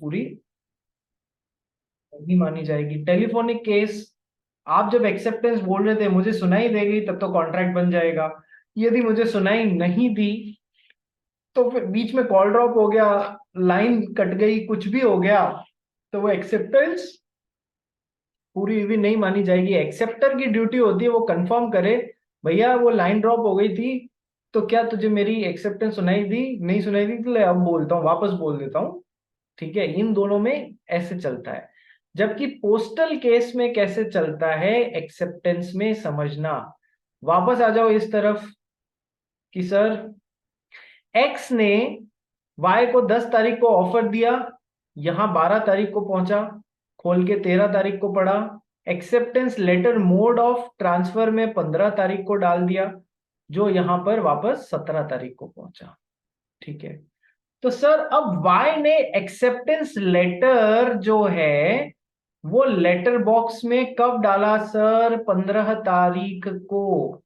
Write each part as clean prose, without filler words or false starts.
पूरी नहीं मानी जाएगी। टेलीफोनिक केस, आप जब एक्सेप्टेंस बोल रहे थे मुझे सुनाई देगी तब तो कॉन्ट्रैक्ट बन जाएगा, यदि मुझे सुनाई नहीं दी तो फिर बीच में कॉल ड्रॉप हो गया, लाइन कट गई, कुछ भी हो गया, तो वो एक्सेप्टेंस पूरी हुई नहीं मानी जाएगी। एक्सेप्टर की ड्यूटी होती है वो कंफर्म करे, भैया वो लाइन ड्रॉप हो गई थी, तो क्या तुझे मेरी एक्सेप्टेंस सुनाई दी? नहीं सुनाई दी तो ले अब बोलता हूँ, वापस बोल देता हूँ। ठीक है, इन दोनों में ऐसे चलता है। जबकि पोस्टल केस में कैसे चलता है एक्सेप्टेंस में, समझना। वापस आ जाओ इस तरफ कि सर एक्स ने वाई को 10 तारीख को ऑफर दिया, यहां 12 तारीख को पहुंचा, खोल के 13 तारीख को पढ़ा, acceptance letter mode of transfer में 15 तारीख को डाल दिया, जो यहां पर वापस 17 तारीख को पहुंचा। ठीक है, तो सर अब वाई ने एक्सेप्टेंस लेटर जो है वो लेटर बॉक्स में कब डाला सर? 15 तारीख को।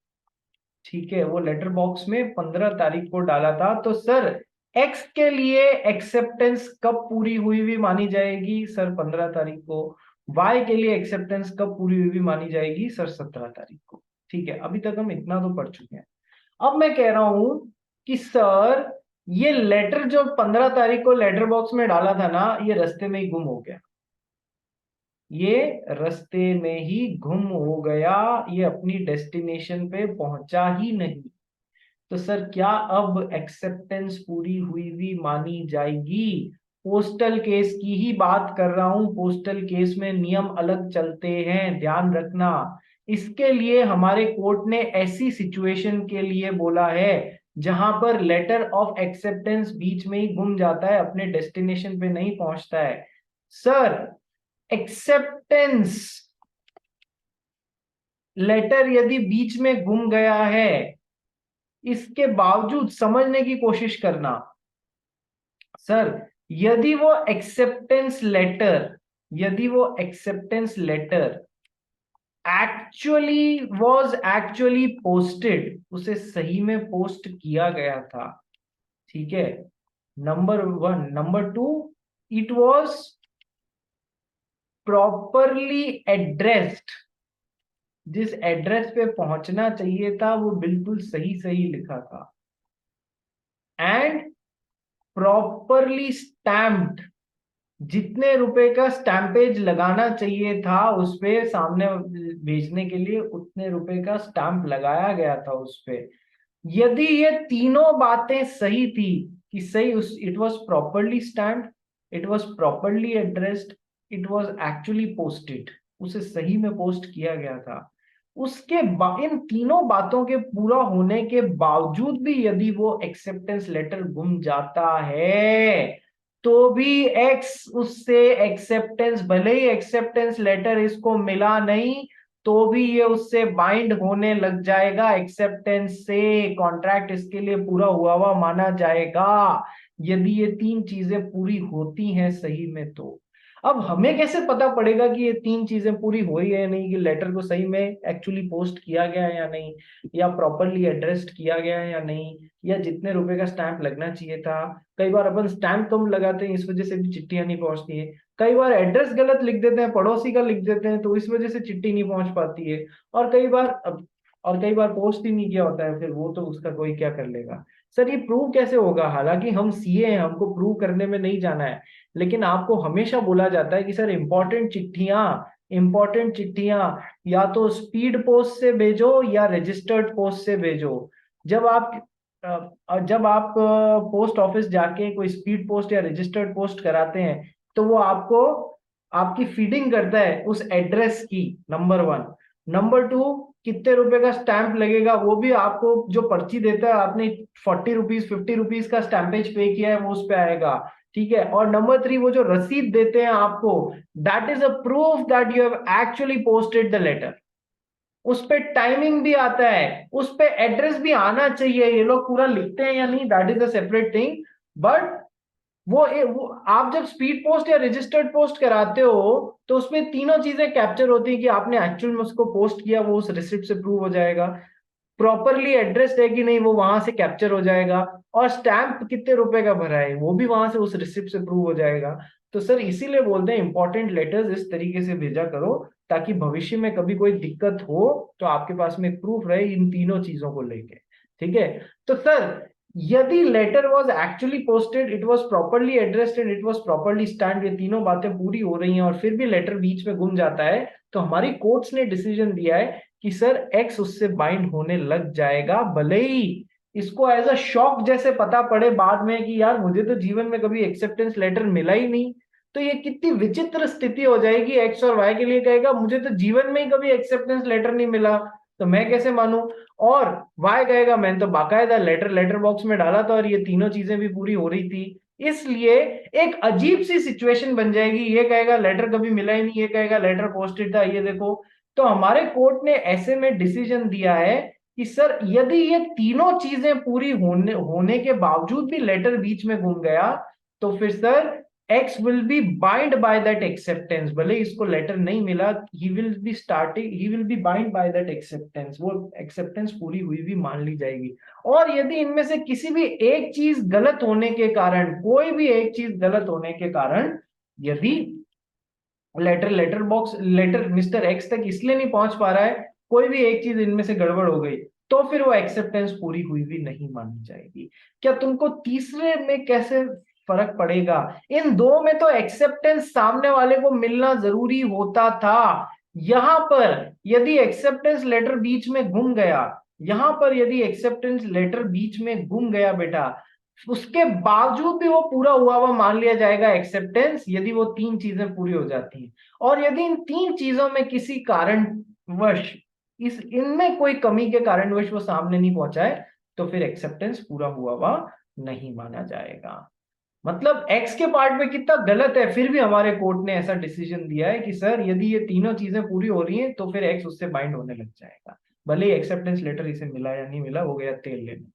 ठीक है, वो लेटर बॉक्स में 15 तारीख को डाला था, तो सर एक्स के लिए एक्सेप्टेंस कब पूरी हुई हुई मानी जाएगी सर? 15 तारीख को। वाई के लिए एक्सेप्टेंस कब पूरी हुई हुई मानी जाएगी सर? 17 तारीख को। ठीक है, अभी तक हम इतना तो पढ़ चुके हैं। अब मैं कह रहा हूं कि सर ये लेटर जो 15 तारीख को लेटर बॉक्स में डाला था ना, ये रास्ते में ही गुम हो गया, ये रास्ते में ही गुम हो गया, ये अपनी डेस्टिनेशन पे पहुंचा ही नहीं। तो सर क्या अब एक्सेप्टेंस पूरी हुई हुई मानी जाएगी? पोस्टल केस की ही बात कर रहा हूं, पोस्टल केस में नियम अलग चलते हैं, ध्यान रखना। इसके लिए हमारे कोर्ट ने ऐसी सिचुएशन के लिए बोला है जहां पर लेटर ऑफ एक्सेप्टेंस बीच में ही गुम जाता है, अपने डेस्टिनेशन पे नहीं पहुंचता है। सर एक्सेप्टेंस लेटर यदि बीच में गुम गया है, इसके बावजूद समझने की कोशिश करना। सर यदि वो एक्सेप्टेंस लेटर, यदि वो एक्सेप्टेंस लेटर एक्चुअली पोस्टेड, उसे सही में पोस्ट किया गया था, ठीक है, number one. Number two, it was properly addressed, जिस एड्रेस पे पहुंचना चाहिए था वो बिल्कुल सही सही लिखा था, एंड प्रॉपरली स्टैम्प्ड, जितने रुपए का स्टैम्पेज लगाना चाहिए था उस पे सामने भेजने के लिए, उतने रुपए का स्टैम्प लगाया गया था उस पे। यदि ये तीनों बातें सही थी कि सही उस it was properly stamped, it was properly addressed, it was actually posted, उसे सही में पोस्ट किया गया था, उसके इन तीनों बातों के पूरा होने के बावजूद भी यदि वो एक्सेप्टेंस लेटर गुम जाता है, तो भी एक्स उससे एक्सेप्टेंस, भले ही एक्सेप्टेंस लेटर इसको मिला नहीं, तो भी ये उससे बाइंड होने लग जाएगा एक्सेप्टेंस से, कॉन्ट्रैक्ट इसके लिए पूरा हुआ हुआ माना जाएगा, यदि ये तीन चीजें पूरी होती हैं सही में तो। अब हमें कैसे पता पड़ेगा कि ये तीन चीजें पूरी हुई है या नहीं, कि लेटर को सही में एक्चुअली पोस्ट किया गया है या नहीं, या प्रॉपरली एड्रेस्ड किया गया है या नहीं, या जितने रुपए का स्टैंप लगना चाहिए था। कई बार अपन स्टैंप कम लगाते हैं, इस वजह से भी चिट्ठियां नहीं पहुंचती है। कई बार एड्रेस गलत लिख देते हैं, पड़ोसी का लिख देते हैं, तो इस वजह से चिट्ठी नहीं पहुंच पाती है। और कई बार और कई बार पोस्ट ही नहीं किया होता है, फिर वो तो उसका कोई क्या कर लेगा। सर ये प्रूव कैसे होगा? हालांकि हम सीए हैं, हमको प्रूव करने में नहीं जाना है, लेकिन आपको हमेशा बोला जाता है कि सर इंपॉर्टेंट चिट्ठियां या तो स्पीड पोस्ट से भेजो या रजिस्टर्ड पोस्ट से भेजो। जब आप पोस्ट ऑफिस जाके कोई स्पीड पोस्ट या रजिस्टर्ड पोस्ट कराते हैं, तो वो आपको आपकी फीडिंग करता है उस एड्रेस की, नंबर वन। नंबर टू, कितने रुपए का स्टैंप लगेगा वो भी आपको जो पर्ची देता है, आपने 40 रुपीज 50 रुपीज का स्टैंपेज पे किया है वो उस पे आएगा। ठीक है, और नंबर थ्री, वो जो रसीद देते हैं आपको, that is a proof that you have actually posted the letter. उस पे टाइमिंग भी आता है, उस पे एड्रेस भी आना चाहिए, ये लोग पूरा लिखते हैं या नहीं that is a separate thing, but वो आप जब स्पीड पोस्ट या रजिस्टर्ड पोस्ट कराते हो तो उसमें तीनों चीजें कैप्चर होती है कि आपने एक्चुअल में उसको पोस्ट किया, वो उस रिसिप्ट से प्रूव हो जाएगा। प्रॉपरली एड्रेस्ड है कि नहीं वो वहां से कैप्चर हो जाएगा, और स्टैंप कितने रुपए का भरा है वो भी वहां से उस रिसिप्ट से प्रूव हो जाएगा। तो सर इसीलिए बोलते हैं इंपॉर्टेंट लेटर्स इस तरीके से भेजा करो, ताकि भविष्य में कभी कोई दिक्कत हो तो आपके पास में प्रूफ रहे इन तीनों चीजों को लेके। ठीक है। तो सर यदि letter was actually posted, it was properly addressed and it was properly stamped, ये तीनों बातें पूरी हो रही हैं और फिर भी लेटर बीच में गुम जाता है, तो हमारी कोर्ट्स ने डिसीजन दिया है कि सर एक्स उससे बाइंड होने लग जाएगा, भले ही इसको एज अ शॉक जैसे पता पड़े बाद में कि यार मुझे तो जीवन में कभी एक्सेप्टेंस लेटर मिला ही नहीं। तो ये कितनी विचित्र स्थिति हो जाएगी, एक्स और वाई के लिए कहेगा मुझे तो जीवन में ही कभी एक्सेप्टेंस लेटर नहीं मिला, तो मैं कैसे मानूं। और वाई कहेगा मैंने तो बाकायदा लेटर बॉक्स में डाला था और ये तीनों चीजें भी पूरी हो रही थी। इसलिए एक अजीब सी सिचुएशन बन जाएगी, ये कहेगा लेटर कभी मिला ही नहीं, ये कहेगा लेटर पोस्टेड था, ये देखो। तो हमारे कोर्ट ने ऐसे में डिसीजन दिया है कि सर यदि ये तीनों चीजें पूरी होने के बावजूद भी लेटर बीच में गुम गया, तो फिर sir x will be bind by that acceptance, भले इसको लेटर नहीं मिला, he will be bind by that acceptance, वो एक्सेप्टेंस पूरी हुई भी मान ली जाएगी। और यदि इनमें से किसी भी एक चीज गलत होने के कारण, कोई भी एक चीज गलत होने के कारण, यदि लेटर मिस्टर एक्स तक इसलिए नहीं पहुंच पा रहा है, कोई भी एक चीज इनमें से गड़बड़ हो गई, तो फिर वो एक्सेप्टेंस पूरी हुई भी नहीं मानी जाएगी। क्या तुमको तीसरे में कैसे फर्क पड़ेगा? इन दो में तो एक्सेप्टेंस सामने वाले को मिलना जरूरी होता था। यहां पर यदि एक्सेप्टेंस लेटर बीच में गुम गया, यहां पर यदि एक्सेप्टेंस लेटर बीच में गुम गया बेटा, उसके बावजूद भी वो पूरा हुआ हुआ मान लिया जाएगा एक्सेप्टेंस, यदि वो तीन चीजें पूरी हो जाती हैं। और यदि इन तीन चीजों में किसी कारणवश, इस इनमें कोई कमी के कारणवश वो सामने नहीं पहुंचा है, तो फिर एक्सेप्टेंस पूरा हुआ हुआ नहीं माना जाएगा। मतलब एक्स के पार्ट में कितना गलत है, फिर भी हमारे कोर्ट ने ऐसा डिसीजन दिया है कि सर यदि ये तीनों चीजें पूरी हो रही हैं तो फिर एक्स उससे बाइंड होने लग जाएगा, भले ही एक्सेप्टेंस लेटर इसे मिला या नहीं मिला, हो गया तेल लेना।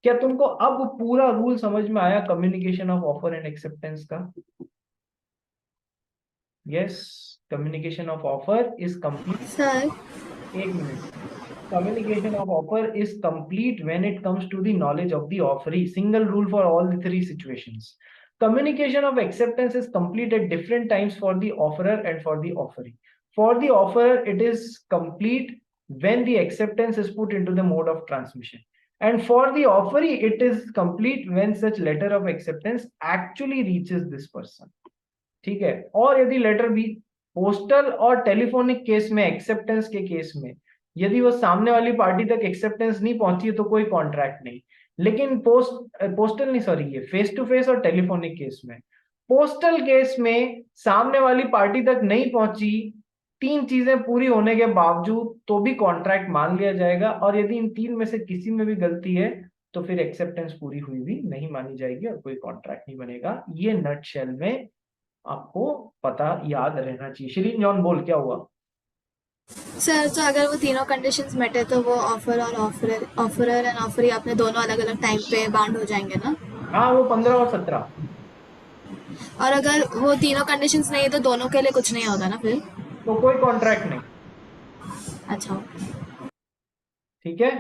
क्या तुमको अब पूरा रूल समझ में आया communication of offer and acceptance का? Yes, communication of offer is complete. Sir. एक मिनट। Communication of offer is complete when it comes to the knowledge of the offeree. Single rule for all the three situations. Communication of acceptance is complete at different times for the offerer and for the offeree. For the offerer, it is complete when the acceptance is put into the mode of transmission. And for the offeree, it is complete when such letter of acceptance actually reaches this person. ठीक है। और यदि letter भी postal और telephonic case में, acceptance के case में, यदि वो सामने वाली पार्टी तक एक्सेप्टेंस नहीं पहुंची है तो कोई कॉन्ट्रैक्ट नहीं। लेकिन पोस्टल नहीं, सॉरी, ये फेस टू फेस और टेलीफोनिक केस में, पोस्टल केस में सामने वाली पार्टी तक नहीं पहुंची, तीन चीजें पूरी होने के बावजूद, तो भी कॉन्ट्रैक्ट मान लिया जाएगा। और यदि इन तीन में से किसी में भी गलती है तो फिर एक्सेप्टेंस पूरी हुई भी नहीं मानी जाएगी और कोई कॉन्ट्रैक्ट नहीं बनेगा। ये नटशेल में आपको पता याद रहना चाहिए। श्री जॉन बोल, क्या हुआ? सर तो अगर वो तीनों कंडीशंस मेट है तो वो ऑफरर एंड ऑफरी अपने दोनों अलग अलग टाइम पे बाउंड हो जाएंगे ना? हाँ, वो 15 और 17। और अगर वो तीनों कंडीशंस नहीं है तो दोनों के लिए कुछ नहीं होगा ना फिर? तो कोई कॉन्ट्रैक्ट नहीं। अच्छा। ठीक है।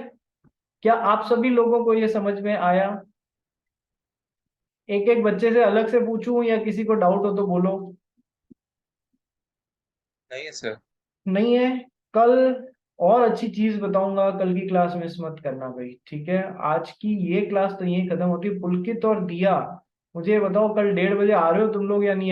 क्या आप सभी लोगों को ये समझ में आया? एक एक बच्चे से अलग से पूछूं या किसी को डाउट हो तो बोलो। नहीं है सर। नहीं है? कल और अच्छी चीज बताऊंगा, कल की क्लास मिस मत करना भाई, ठीक है? आज की ये क्लास तो यही खत्म होती है। पुलकित और दिया, मुझे बताओ कल 1:30 बजे आ रहे हो तुम लोग या नहीं आ रहे हो?